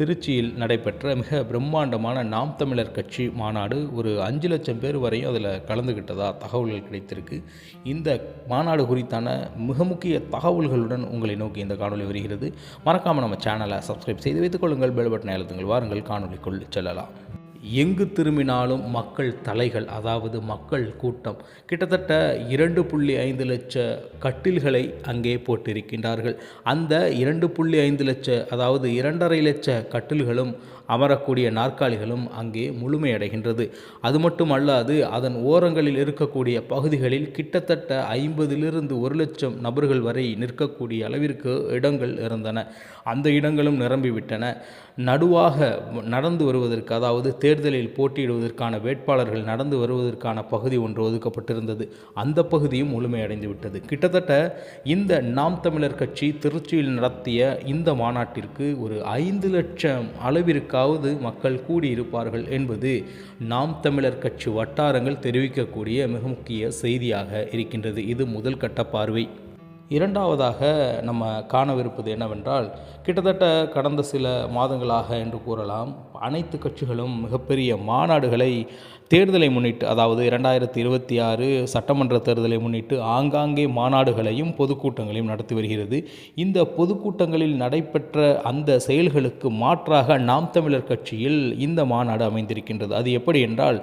திருச்சியில் நடைபெற்ற மிக பிரம்மாண்டமான நாம் தமிழர் கட்சி மாநாடு. ஒரு 5 லட்சம் பேர் வரையும் அதில் கலந்துக்கிட்டதா தகவல்கள் கிடைத்திருக்கு. இந்த மாநாடு குறித்தான மிக முக்கிய தகவல்களுடன் உங்களை நோக்கி இந்த காணொலி வருகிறது. மறக்காமல் நம்ம சேனலை சப்ஸ்கிரைப் செய்து வைத்துக் கொள்ளுங்கள். பெல் பட்டனை அழுத்துங்கள். வாருங்கள் காணொலிக்குள் செல்லலாம். எங்கு திரும்பினாலும் மக்கள் தலைகள், அதாவது மக்கள் கூட்டம். கிட்டத்தட்ட 2.5 லட்ச கட்டில்களை அங்கே போட்டிருக்கின்றார்கள். அந்த 2.5 லட்ச, அதாவது 2.5 லட்ச கட்டில்களும் அமரக்கூடிய நாற்காலிகளும் அங்கே முழுமையடைகின்றது. அது மட்டுமல்லாது அதன் ஓரங்களில் இருக்கக்கூடிய பகுதிகளில் கிட்டத்தட்ட 50லிருந்து 1 லட்சம் நபர்கள் வரை நிற்கக்கூடிய அளவிற்கு இடங்கள் இருந்தன. அந்த இடங்களும் நிரம்பிவிட்டன. நடுவாக நடந்து வருவதற்கு, அதாவது தேர்தலில் போட்டியிடுவதற்கான வேட்பாளர்கள் நடந்து வருவதற்கான பகுதி ஒன்று ஒதுக்கப்பட்டிருந்தது. அந்த பகுதியும் முழுமையடைந்து விட்டது. கிட்டத்தட்ட இந்த நாம் தமிழர் கட்சி திருச்சியில் நடத்திய இந்த மாநாட்டிற்கு ஒரு 5 லட்சம் அளவிற்காவது மக்கள் கூடியிருப்பார்கள் என்பது நாம் தமிழர் கட்சி வட்டாரங்கள் தெரிவிக்கக்கூடிய மிக முக்கிய செய்தியாக இருக்கின்றது. இது முதல் கட்ட பார்வை. இரண்டாவதாக நம்ம காணவிருப்பது என்னவென்றால், கிட்டத்தட்ட கடந்த சில மாதங்களாக என்று கூறலாம், அனைத்து கட்சிகளும் மிகப்பெரிய மாநாடுகளை தேர்தலை முன்னிட்டு, அதாவது 2026 சட்டமன்ற தேர்தலை முன்னிட்டு ஆங்காங்கே மாநாடுகளையும் பொதுக்கூட்டங்களையும் நடத்தி வருகிறது. இந்த பொதுக்கூட்டங்களில் நடைபெற்ற அந்த செயல்களுக்கு மாற்றாக நாம் தமிழர் கட்சியில் இந்த மாநாடு அமைந்திருக்கின்றது. அது எப்படி என்றால்,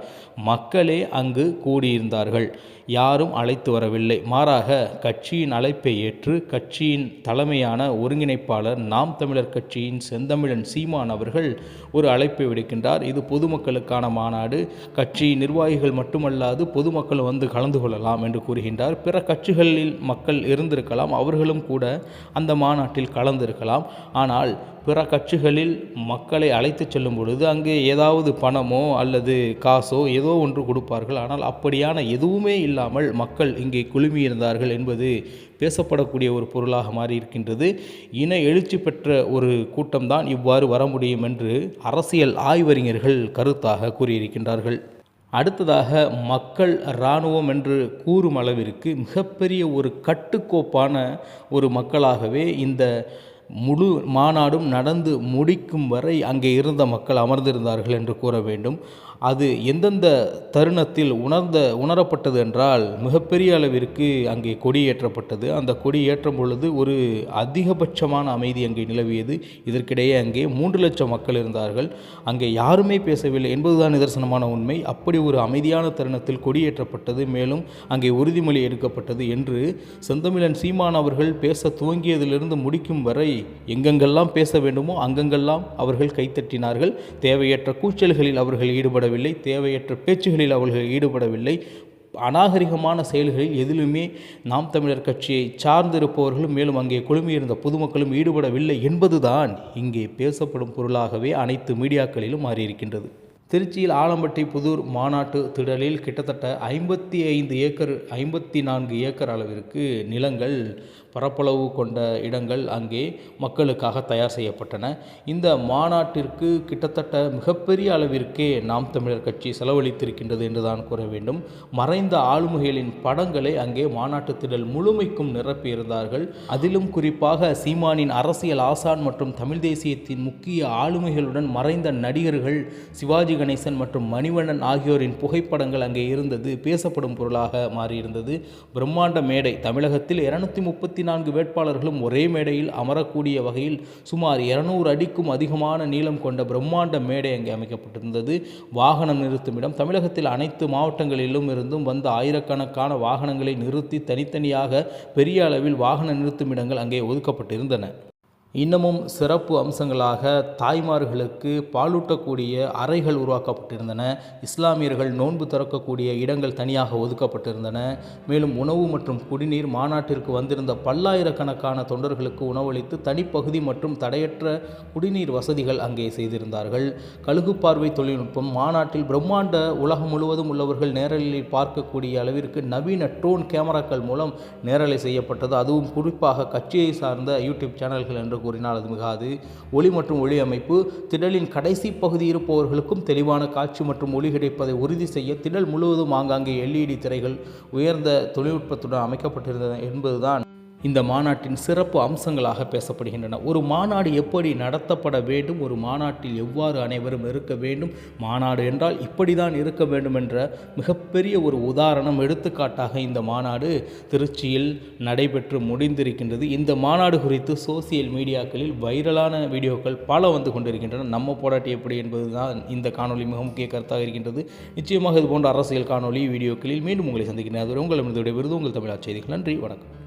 மக்களே அங்கு கூடியிருந்தார்கள். யாரும் அழைத்து வரவில்லை. மாறாக கட்சியின் அழைப்பை ஏற்று கட்சியின் தலைமையான ஒருங்கிணைப்பாளர் நாம் தமிழர் கட்சியின் செந்தமிழன் சீமான் அவர்கள் ஒரு அழைப்பை விடுக்கின்றார். இது பொதுமக்களுக்கான மாநாடு, கட்சி நிர்வாகிகள் மட்டுமல்லாது பொதுமக்கள் வந்து கலந்து கொள்ளலாம் என்று கூறுகின்றார். பிற கட்சிகளில் மக்கள் இருந்திருக்கலாம், அவர்களும் கூட அந்த மாநாட்டில் கலந்திருக்கலாம். ஆனால் பிற கட்சிகளில் மக்களை அழைத்து செல்லும் பொழுது அங்கே ஏதாவது பணமோ அல்லது காசோ ஏதோ ஒன்று கொடுப்பார்கள். ஆனால் அப்படியான எதுவுமே இல்லாமல் மக்கள் இங்கே குழுமியிருந்தார்கள் என்பது பேசப்படக்கூடிய ஒரு பொருளாக மாறியிருக்கின்றது. இன எழுச்சி பெற்ற ஒரு கூட்டம்தான் இவ்வாறு வர முடியும் என்று அரசியல் ஆய்வறிஞர்கள் கருத்தாக கூறியிருக்கின்றார்கள். அடுத்ததாக, மக்கள் இராணுவம் என்று கூறும் அளவிற்கு மிகப்பெரிய ஒரு கட்டுக்கோப்பான ஒரு மக்களாகவே இந்த முழு மாநாடும் நடந்து முடிக்கும் வரை அங்கே இருந்த மக்கள் அமர்ந்திருந்தார்கள் என்று கூற வேண்டும். அது எந்தெந்த தருணத்தில் உணரப்பட்டது என்றால், மிகப்பெரிய அளவிற்கு அங்கே கொடியேற்றப்பட்டது. அந்த கொடி ஏற்றும் பொழுது ஒரு அதிகபட்சமான அமைதி அங்கே நிலவியது. இதற்கிடையே அங்கே 3 லட்சம் மக்கள் இருந்தார்கள். அங்கே யாருமே பேசவில்லை என்பதுதான் நிதர்சனமான உண்மை. அப்படி ஒரு அமைதியான தருணத்தில் கொடியேற்றப்பட்டது. மேலும் அங்கே உறுதிமொழி எடுக்கப்பட்டது என்று செந்தமிழன் சீமான் அவர்கள் பேச துவங்கியதிலிருந்து முடிக்கும் வரை எங்கெங்கெல்லாம் பேச வேண்டுமோ அங்கெங்கெல்லாம் அவர்கள் கைத்தட்டினார்கள். தேவையற்ற கூச்சல்களில் அவர்கள் ஈடுபடவில்லை, தேவையற்ற பேச்சுகளில் அவர்கள் ஈடுபடவில்லை. அநாகரிகமான செயல்களில் எதிலுமே நாம் தமிழர் கட்சியை சார்ந்திருப்பவர்களும் மேலும் அங்கே குழுமியிருந்த பொதுமக்களும் ஈடுபடவில்லை என்பதுதான் இங்கே பேசப்படும் பொருளாகவே அனைத்து மீடியாக்களிலும் மாறியிருக்கின்றது. திருச்சியில் ஆலம்பட்டி புதூர் மாநாட்டு திடலில் கிட்டத்தட்ட 54 ஏக்கர் அளவிற்கு நிலங்கள், பரப்பளவு கொண்ட இடங்கள் அங்கே மக்களுக்காக தயார் செய்யப்பட்டன. இந்த மாநாட்டிற்கு கிட்டத்தட்ட மிகப்பெரிய அளவிற்கே நாம் தமிழர் கட்சி செலவழித்திருக்கின்றது என்றுதான் கூற வேண்டும். மறைந்த ஆளுமைகளின் படங்களை அங்கே மாநாட்டு திடல் முழுமைக்கும் நிரப்பியிருந்தார்கள். அதிலும் குறிப்பாக சீமானின் அரசியல் ஆசான் மற்றும் தமிழ் தேசியத்தின் முக்கிய ஆளுமைகளுடன் மறைந்த நடிகர்கள் சிவாஜி கணேசன் மற்றும் மணிவண்ணன் ஆகியோரின் புகைப்படங்கள் அங்கே இருந்தது பேசப்படும் பொருளாக மாறியிருந்தது. பிரம்மாண்ட மேடை. தமிழகத்தில் 234 வேட்பாளர்களும் ஒரே மேடையில் அமரக்கூடிய வகையில் சுமார் 200 அடிக்கும் அதிகமான நீளம் கொண்ட பிரம்மாண்ட மேடை அங்கே அமைக்கப்பட்டிருந்தது. வாகனம் நிறுத்துமிடம். தமிழகத்தில் அனைத்து மாவட்டங்களிலும் இருந்தும் வந்த ஆயிரக்கணக்கான வாகனங்களை நிறுத்தி தனித்தனியாக பெரிய அளவில் வாகன நிறுத்துமிடங்கள் அங்கே ஒதுக்கப்பட்டிருந்தன. இன்னமும் சிறப்பு அம்சங்களாக தாய்மார்களுக்கு பாலூட்டக்கூடிய அறைகள் உருவாக்கப்பட்டிருந்தன. இஸ்லாமியர்கள் நோன்பு திறக்கக்கூடிய இடங்கள் தனியாக ஒதுக்கப்பட்டிருந்தன. மேலும் உணவு மற்றும் குடிநீர், மாநாட்டிற்கு வந்திருந்த பல்லாயிரக்கணக்கான தொண்டர்களுக்கு உணவளித்து தனிப்பகுதி மற்றும் தடையற்ற குடிநீர் வசதிகள் அங்கே செய்திருந்தார்கள். கழுகு பார்வை தொழில்நுட்பம். மாநாட்டில் பிரம்மாண்ட உலகம் முழுவதும் உள்ளவர்கள் நேரலில் பார்க்கக்கூடிய அளவிற்கு நவீன ட்ரோன் கேமராக்கள் மூலம் நேரலை செய்யப்பட்டது. அதுவும் குறிப்பாக கட்சியை சார்ந்த யூடியூப் சேனல்கள் என்று கூறினால் அது மிகாது. ஒளி மற்றும் ஒளி அமைப்பு. திடலின் கடைசி பகுதி இருப்பவர்களுக்கும் தெளிவான காட்சி மற்றும் ஒளி கிடைப்பதை உறுதி செய்ய திடல் முழுவதும் ஆங்காங்கே LED திரைகள் உயர்ந்த தொழில்நுட்பத்துடன் அமைக்கப்பட்டிருந்தன என்பதுதான் இந்த மாநாட்டின் சிறப்பு அம்சங்களாக பேசப்படுகின்றன. ஒரு மாநாடு எப்படி நடத்தப்பட வேண்டும், ஒரு மாநாட்டில் எவ்வாறு அனைவரும் இருக்க வேண்டும், மாநாடு என்றால் இப்படி தான் இருக்க வேண்டும் என்ற மிகப்பெரிய ஒரு உதாரணம் எடுத்துக்காட்டாக இந்த மாநாடு திருச்சியில் நடைபெற்று முடிந்திருக்கின்றது. இந்த மாநாடு குறித்து சோசியல் மீடியாக்களில் வைரலான வீடியோக்கள் பல வந்து கொண்டிருக்கின்றன. நம்ம போராட்டி எப்படி என்பது தான் இந்த காணொலி மிக முக்கிய கருத்தாக இருக்கின்றது. நிச்சயமாக இது போன்ற அரசியல் காணொலி வீடியோக்களில் மீண்டும் உங்களை சந்திக்கிறேன். அதுவரை உங்களிடமிருந்து விடைபெறுவது உங்கள் தமிழா செய்திகள். நன்றி, வணக்கம்.